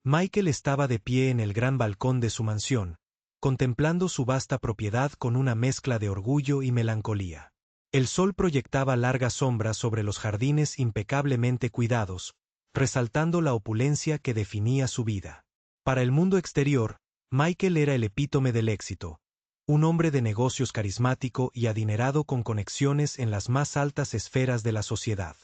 Michael estaba de pie en el gran balcón de su mansión, contemplando su vasta propiedad con una mezcla de orgullo y melancolía. El sol proyectaba largas sombras sobre los jardines impecablemente cuidados, resaltando la opulencia que definía su vida. Para el mundo exterior, Michael era el epítome del éxito, un hombre de negocios carismático y adinerado con conexiones en las más altas esferas de la sociedad.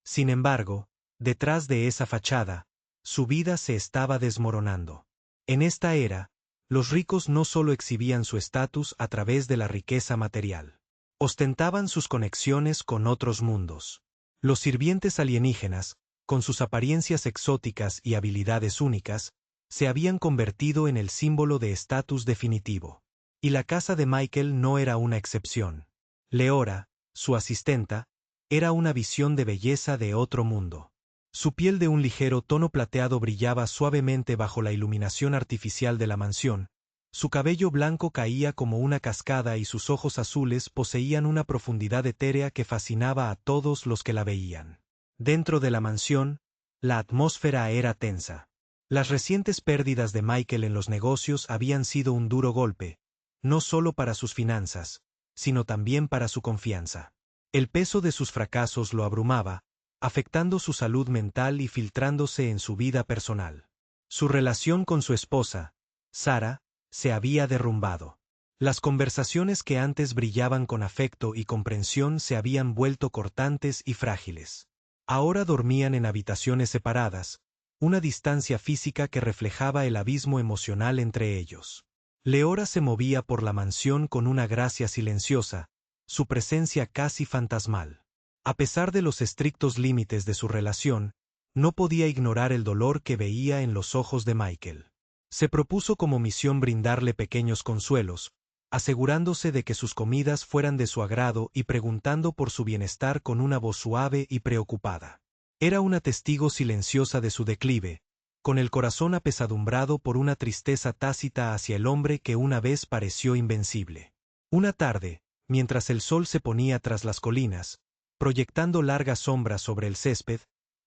Sin embargo, detrás de esa fachada, su vida se estaba desmoronando. En esta era, los ricos no solo exhibían su estatus a través de la riqueza material. Ostentaban sus conexiones con otros mundos. Los sirvientes alienígenas, con sus apariencias exóticas y habilidades únicas, se habían convertido en el símbolo de estatus definitivo. Y la casa de Michael no era una excepción. Leora, su asistenta, era una visión de belleza de otro mundo. Su piel de un ligero tono plateado brillaba suavemente bajo la iluminación artificial de la mansión, su cabello blanco caía como una cascada y sus ojos azules poseían una profundidad etérea que fascinaba a todos los que la veían. Dentro de la mansión, la atmósfera era tensa. Las recientes pérdidas de Michael en los negocios habían sido un duro golpe, no solo para sus finanzas, sino también para su confianza. El peso de sus fracasos lo abrumaba, afectando su salud mental y filtrándose en su vida personal. Su relación con su esposa, Sara, se había derrumbado. Las conversaciones que antes brillaban con afecto y comprensión se habían vuelto cortantes y frágiles. Ahora dormían en habitaciones separadas, una distancia física que reflejaba el abismo emocional entre ellos. Leora se movía por la mansión con una gracia silenciosa, su presencia casi fantasmal. A pesar de los estrictos límites de su relación, no podía ignorar el dolor que veía en los ojos de Michael. Se propuso como misión brindarle pequeños consuelos, asegurándose de que sus comidas fueran de su agrado y preguntando por su bienestar con una voz suave y preocupada. Era una testigo silenciosa de su declive, con el corazón apesadumbrado por una tristeza tácita hacia el hombre que una vez pareció invencible. Una tarde, mientras el sol se ponía tras las colinas, proyectando largas sombras sobre el césped,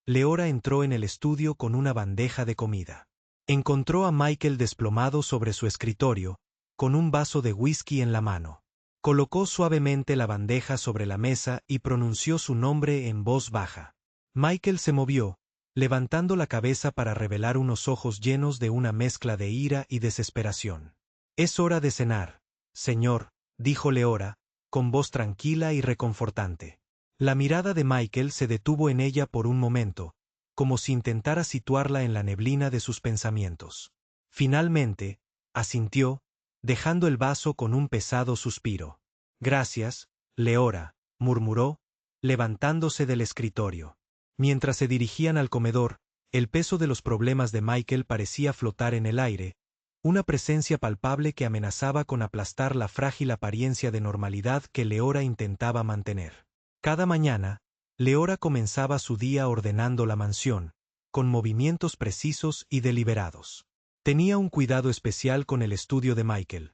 Leora entró en el estudio con una bandeja de comida. Encontró a Michael desplomado sobre su escritorio, con un vaso de whisky en la mano. Colocó suavemente la bandeja sobre la mesa y pronunció su nombre en voz baja. Michael se movió, levantando la cabeza para revelar unos ojos llenos de una mezcla de ira y desesperación. «Es hora de cenar, señor», dijo Leora, con voz tranquila y reconfortante. La mirada de Michael se detuvo en ella por un momento, como si intentara situarla en la neblina de sus pensamientos. Finalmente, asintió, dejando el vaso con un pesado suspiro. «Gracias, Leora», murmuró, levantándose del escritorio. Mientras se dirigían al comedor, el peso de los problemas de Michael parecía flotar en el aire, una presencia palpable que amenazaba con aplastar la frágil apariencia de normalidad que Leora intentaba mantener. Cada mañana, Leora comenzaba su día ordenando la mansión, con movimientos precisos y deliberados. Tenía un cuidado especial con el estudio de Michael.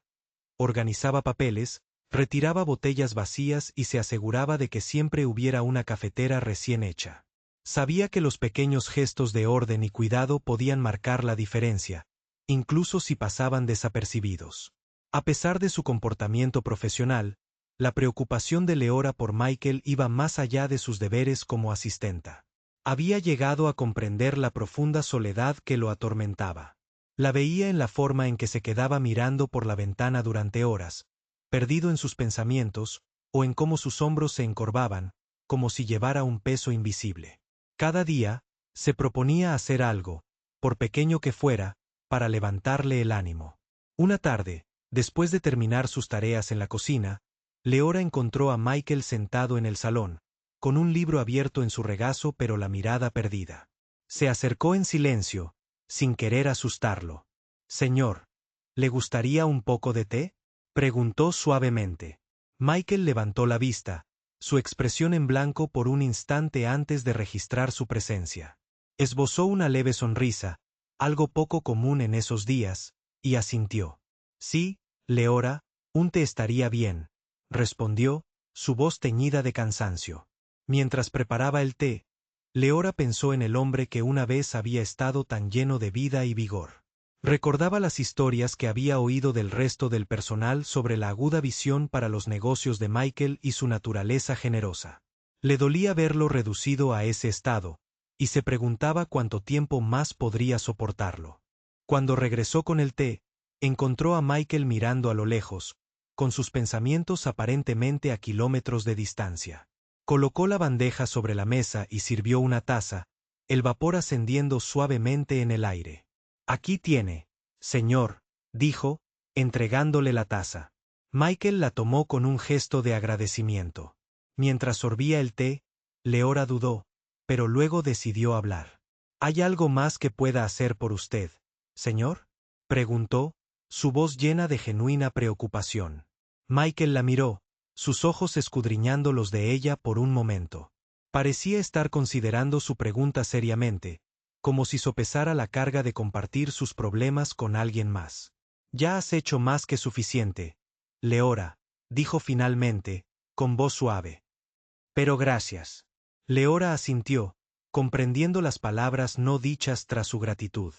Organizaba papeles, retiraba botellas vacías y se aseguraba de que siempre hubiera una cafetera recién hecha. Sabía que los pequeños gestos de orden y cuidado podían marcar la diferencia, incluso si pasaban desapercibidos. A pesar de su comportamiento profesional, la preocupación de Leora por Michael iba más allá de sus deberes como asistenta. Había llegado a comprender la profunda soledad que lo atormentaba. La veía en la forma en que se quedaba mirando por la ventana durante horas, perdido en sus pensamientos, o en cómo sus hombros se encorvaban, como si llevara un peso invisible. Cada día, se proponía hacer algo, por pequeño que fuera, para levantarle el ánimo. Una tarde, después de terminar sus tareas en la cocina, Leora encontró a Michael sentado en el salón, con un libro abierto en su regazo pero la mirada perdida. Se acercó en silencio, sin querer asustarlo. «Señor, ¿le gustaría un poco de té?», preguntó suavemente. Michael levantó la vista, su expresión en blanco por un instante antes de registrar su presencia. Esbozó una leve sonrisa, algo poco común en esos días, y asintió. «Sí, Leora, un té estaría bien», respondió, su voz teñida de cansancio. Mientras preparaba el té, Leora pensó en el hombre que una vez había estado tan lleno de vida y vigor. Recordaba las historias que había oído del resto del personal sobre la aguda visión para los negocios de Michael y su naturaleza generosa. Le dolía verlo reducido a ese estado, y se preguntaba cuánto tiempo más podría soportarlo. Cuando regresó con el té, encontró a Michael mirando a lo lejos, con sus pensamientos aparentemente a kilómetros de distancia. Colocó la bandeja sobre la mesa y sirvió una taza, el vapor ascendiendo suavemente en el aire. «Aquí tiene, señor», dijo, entregándole la taza. Michael la tomó con un gesto de agradecimiento. Mientras sorbía el té, Leora dudó, pero luego decidió hablar. «¿Hay algo más que pueda hacer por usted, señor?», preguntó, su voz llena de genuina preocupación. Michael la miró, sus ojos escudriñando los de ella por un momento. Parecía estar considerando su pregunta seriamente, como si sopesara la carga de compartir sus problemas con alguien más. «Ya has hecho más que suficiente, Leora», dijo finalmente, con voz suave. «Pero gracias». Leora asintió, comprendiendo las palabras no dichas tras su gratitud.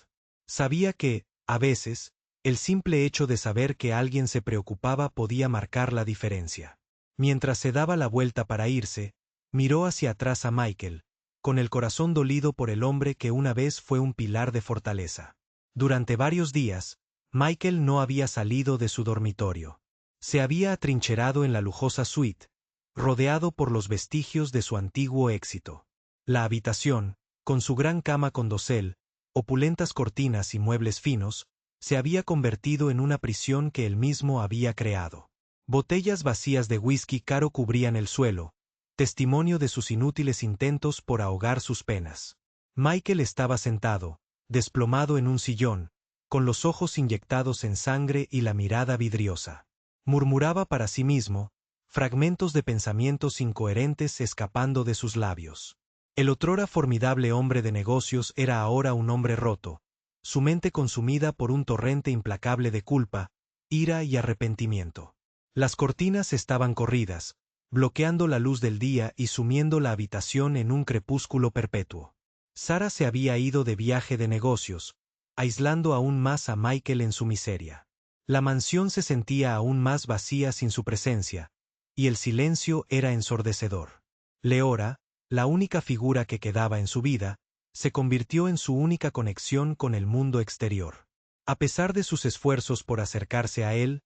Sabía que, a veces, el simple hecho de saber que alguien se preocupaba podía marcar la diferencia. Mientras se daba la vuelta para irse, miró hacia atrás a Michael, con el corazón dolido por el hombre que una vez fue un pilar de fortaleza. Durante varios días, Michael no había salido de su dormitorio. Se había atrincherado en la lujosa suite, rodeado por los vestigios de su antiguo éxito. La habitación, con su gran cama con dosel, opulentas cortinas y muebles finos, se había convertido en una prisión que él mismo había creado. Botellas vacías de whisky caro cubrían el suelo, testimonio de sus inútiles intentos por ahogar sus penas. Michael estaba sentado, desplomado en un sillón, con los ojos inyectados en sangre y la mirada vidriosa. Murmuraba para sí mismo, fragmentos de pensamientos incoherentes escapando de sus labios. El otrora formidable hombre de negocios era ahora un hombre roto, su mente consumida por un torrente implacable de culpa, ira y arrepentimiento. Las cortinas estaban corridas, bloqueando la luz del día y sumiendo la habitación en un crepúsculo perpetuo. Sara se había ido de viaje de negocios, aislando aún más a Michael en su miseria. La mansión se sentía aún más vacía sin su presencia, y el silencio era ensordecedor. Leora, la única figura que quedaba en su vida, se convirtió en su única conexión con el mundo exterior. A pesar de sus esfuerzos por acercarse a él,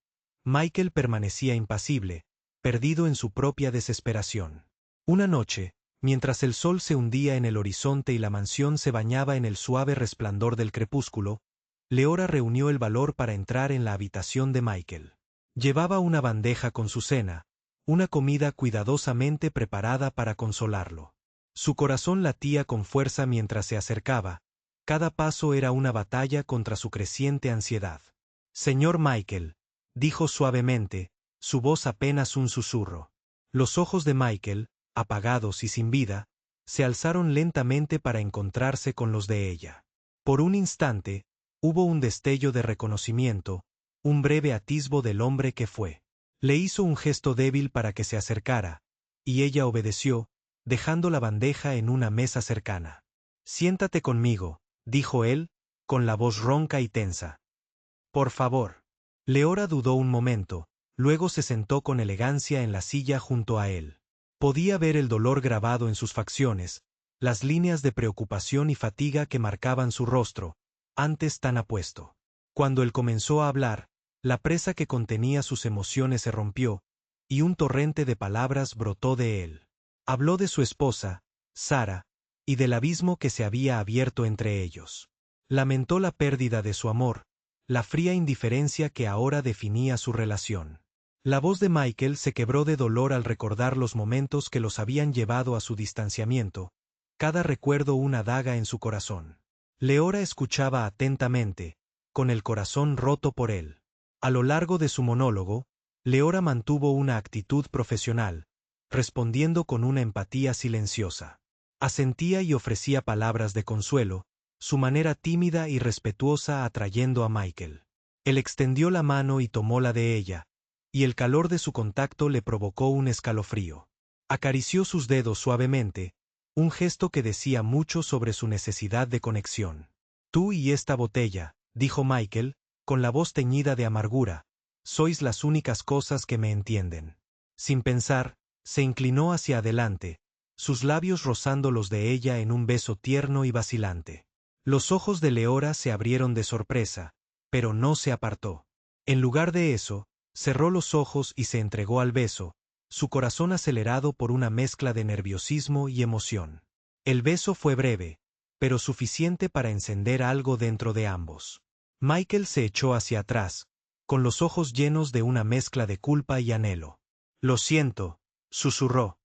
Michael permanecía impasible, perdido en su propia desesperación. Una noche, mientras el sol se hundía en el horizonte y la mansión se bañaba en el suave resplandor del crepúsculo, Leora reunió el valor para entrar en la habitación de Michael. Llevaba una bandeja con su cena, una comida cuidadosamente preparada para consolarlo. Su corazón latía con fuerza mientras se acercaba, cada paso era una batalla contra su creciente ansiedad. «Señor Michael», dijo suavemente, su voz apenas un susurro. Los ojos de Michael, apagados y sin vida, se alzaron lentamente para encontrarse con los de ella. Por un instante, hubo un destello de reconocimiento, un breve atisbo del hombre que fue. Le hizo un gesto débil para que se acercara, y ella obedeció, dejando la bandeja en una mesa cercana. «Siéntate conmigo», dijo él, con la voz ronca y tensa. «Por favor». Leora dudó un momento, luego se sentó con elegancia en la silla junto a él. Podía ver el dolor grabado en sus facciones, las líneas de preocupación y fatiga que marcaban su rostro, antes tan apuesto. Cuando él comenzó a hablar, la presa que contenía sus emociones se rompió, y un torrente de palabras brotó de él. Habló de su esposa, Sara, y del abismo que se había abierto entre ellos. Lamentó la pérdida de su amor, la fría indiferencia que ahora definía su relación. La voz de Michael se quebró de dolor al recordar los momentos que los habían llevado a su distanciamiento, cada recuerdo una daga en su corazón. Leora escuchaba atentamente, con el corazón roto por él. A lo largo de su monólogo, Leora mantuvo una actitud profesional, respondiendo con una empatía silenciosa. Asentía y ofrecía palabras de consuelo, su manera tímida y respetuosa atrayendo a Michael. Él extendió la mano y tomó la de ella, y el calor de su contacto le provocó un escalofrío. Acarició sus dedos suavemente, un gesto que decía mucho sobre su necesidad de conexión. Tú y esta botella, dijo Michael, con la voz teñida de amargura, sois las únicas cosas que me entienden. Sin pensar, se inclinó hacia adelante, sus labios rozando los de ella en un beso tierno y vacilante. Los ojos de Leora se abrieron de sorpresa, pero no se apartó. En lugar de eso, cerró los ojos y se entregó al beso, su corazón acelerado por una mezcla de nerviosismo y emoción. El beso fue breve, pero suficiente para encender algo dentro de ambos. Michael se echó hacia atrás, con los ojos llenos de una mezcla de culpa y anhelo. Lo siento, susurró.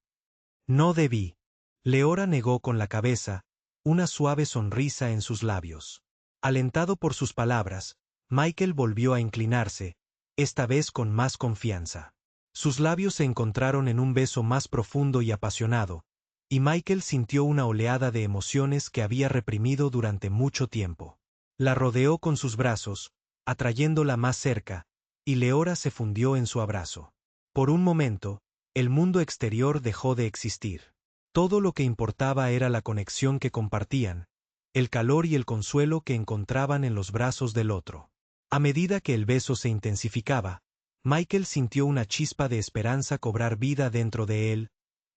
No debí. Leora negó con la cabeza, una suave sonrisa en sus labios. Alentado por sus palabras, Michael volvió a inclinarse, esta vez con más confianza. Sus labios se encontraron en un beso más profundo y apasionado, y Michael sintió una oleada de emociones que había reprimido durante mucho tiempo. La rodeó con sus brazos, atrayéndola más cerca, y Leora se fundió en su abrazo. Por un momento, el mundo exterior dejó de existir. Todo lo que importaba era la conexión que compartían, el calor y el consuelo que encontraban en los brazos del otro. A medida que el beso se intensificaba, Michael sintió una chispa de esperanza cobrar vida dentro de él,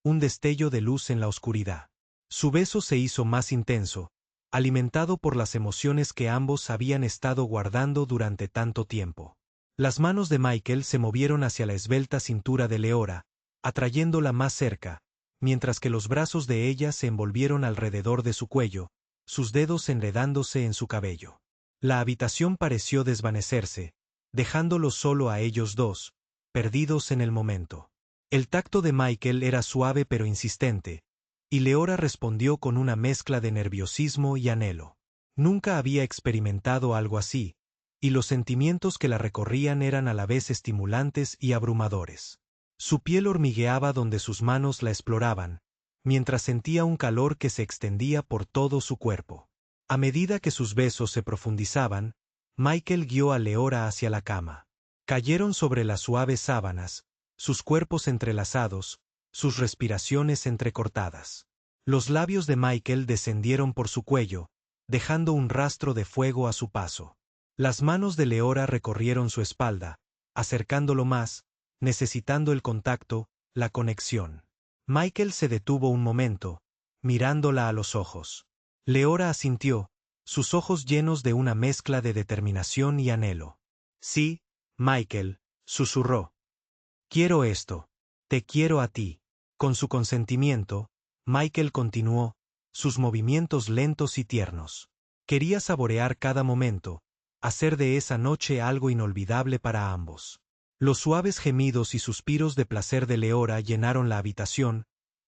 un destello de luz en la oscuridad. Su beso se hizo más intenso, alimentado por las emociones que ambos habían estado guardando durante tanto tiempo. Las manos de Michael se movieron hacia la esbelta cintura de Leora, atrayéndola más cerca, mientras que los brazos de ella se envolvieron alrededor de su cuello, sus dedos enredándose en su cabello. La habitación pareció desvanecerse, dejándolos solo a ellos dos, perdidos en el momento. El tacto de Michael era suave pero insistente, y Leora respondió con una mezcla de nerviosismo y anhelo. Nunca había experimentado algo así, y los sentimientos que la recorrían eran a la vez estimulantes y abrumadores. Su piel hormigueaba donde sus manos la exploraban, mientras sentía un calor que se extendía por todo su cuerpo. A medida que sus besos se profundizaban, Michael guió a Leora hacia la cama. Cayeron sobre las suaves sábanas, sus cuerpos entrelazados, sus respiraciones entrecortadas. Los labios de Michael descendieron por su cuello, dejando un rastro de fuego a su paso. Las manos de Leora recorrieron su espalda, acercándolo más, necesitando el contacto, la conexión. Michael se detuvo un momento, mirándola a los ojos. Leora asintió, sus ojos llenos de una mezcla de determinación y anhelo. Sí, Michael, susurró. Quiero esto. Te quiero a ti. Con su consentimiento, Michael continuó, sus movimientos lentos y tiernos. Quería saborear cada momento, hacer de esa noche algo inolvidable para ambos. Los suaves gemidos y suspiros de placer de Leora llenaron la habitación,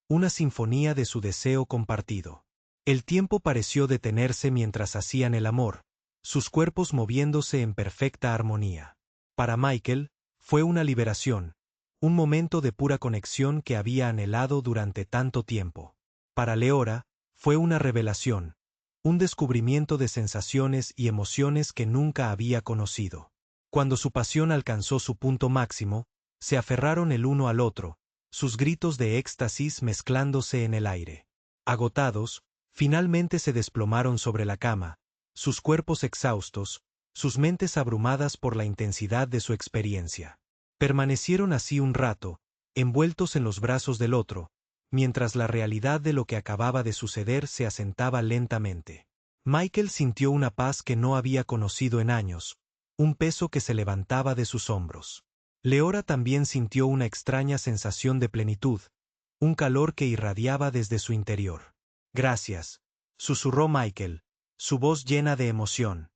una sinfonía de su deseo compartido. El tiempo pareció detenerse mientras hacían el amor, sus cuerpos moviéndose en perfecta armonía. Para Michael, fue una liberación, un momento de pura conexión que había anhelado durante tanto tiempo. Para Leora, fue una revelación, un descubrimiento de sensaciones y emociones que nunca había conocido. Cuando su pasión alcanzó su punto máximo, se aferraron el uno al otro, sus gritos de éxtasis mezclándose en el aire. Agotados, finalmente se desplomaron sobre la cama, sus cuerpos exhaustos, sus mentes abrumadas por la intensidad de su experiencia. Permanecieron así un rato, envueltos en los brazos del otro, mientras la realidad de lo que acababa de suceder se asentaba lentamente. Michael sintió una paz que no había conocido en años, un peso que se levantaba de sus hombros. Leora también sintió una extraña sensación de plenitud, un calor que irradiaba desde su interior. Gracias, susurró Michael, su voz llena de emoción.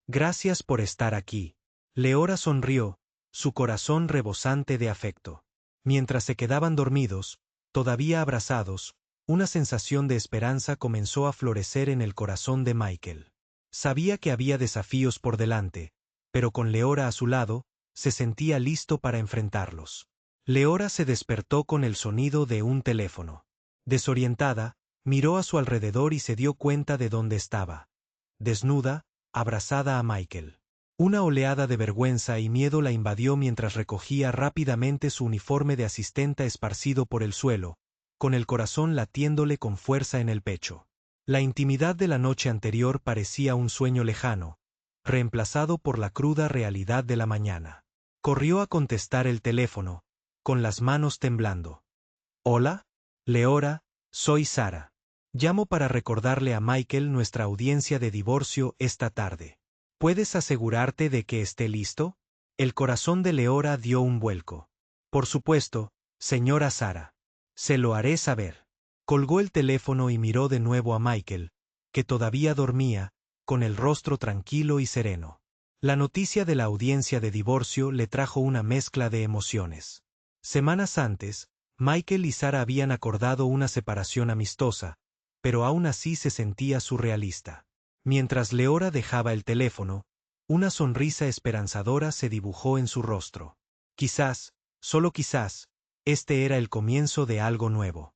Gracias por estar aquí. Leora sonrió, su corazón rebosante de afecto. Mientras se quedaban dormidos, todavía abrazados, una sensación de esperanza comenzó a florecer en el corazón de Michael. Sabía que había desafíos por delante, pero con Leora a su lado, se sentía listo para enfrentarlos. Leora se despertó con el sonido de un teléfono. Desorientada, miró a su alrededor y se dio cuenta de dónde estaba. Desnuda, abrazada a Michael. Una oleada de vergüenza y miedo la invadió mientras recogía rápidamente su uniforme de asistenta esparcido por el suelo, con el corazón latiéndole con fuerza en el pecho. La intimidad de la noche anterior parecía un sueño lejano, reemplazado por la cruda realidad de la mañana. Corrió a contestar el teléfono, con las manos temblando. «Hola, Leora, soy Sara. Llamo para recordarle a Michael nuestra audiencia de divorcio esta tarde. ¿Puedes asegurarte de que esté listo?» El corazón de Leora dio un vuelco. «Por supuesto, señora Sara. Se lo haré saber». Colgó el teléfono y miró de nuevo a Michael, que todavía dormía, con el rostro tranquilo y sereno. La noticia de la audiencia de divorcio le trajo una mezcla de emociones. Semanas antes, Michael y Sara habían acordado una separación amistosa, pero aún así se sentía surrealista. Mientras Leora dejaba el teléfono, una sonrisa esperanzadora se dibujó en su rostro. Quizás, solo quizás, este era el comienzo de algo nuevo.